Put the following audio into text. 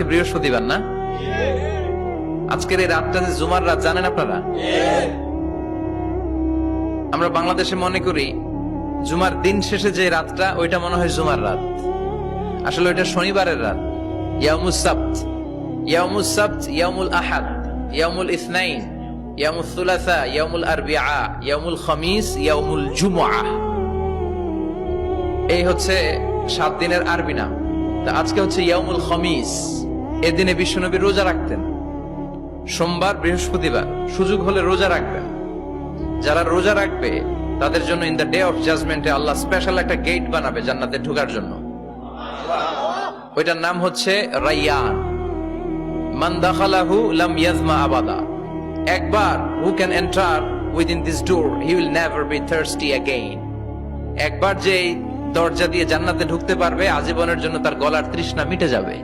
আজকে বৃহস্পতিবার না? আজকের এই রাতটা যে জুমার রাত, জানেন আপনারা? আমরা বাংলাদেশে মনে করি জুমার দিন শেষে যে রাতটা, ওইটা মনে হয় জুমার রাত। আসলে ওইটা শনিবারের রাত। ইয়াউমুস সাবত, ইয়াউমুস সাবত, ইয়াউমুল আহাদ, ইয়াউমুল ইসনাইন, ইয়াউমুল সুলাসা, ইয়াউমুল আরবিআ, ইয়াউমুল খামিস, ইয়াউমুল জুমআহ। এই হচ্ছে 7 দিনের আরবি নাম। তা আজকে হচ্ছে ইয়াউমুল খামিস। এদিনে বিশ্বনবী রোজা রাখতেন। সোমবার, বৃহস্পতিবার সুযোগ হলে রোজা রাখবেন। যারা রোজা রাখবে তাদের জন্য ইন দ্য ডে অফ জাজমেন্টে আল্লাহ স্পেশাল একটা গেট বানাবে জান্নাতে ঢোকার জন্য। ওইটার নাম হচ্ছে রাইয়ান। মান দাখালাহু লাম ইয়াজমা আবাদা। একবার who can enter within this door he will never be thirsty again. একবার যে দরজা দিয়ে জান্নাতে ঢুকতে পারবে, আজীবনের জন্য তার গলার তৃষ্ণা মিটে যাবে।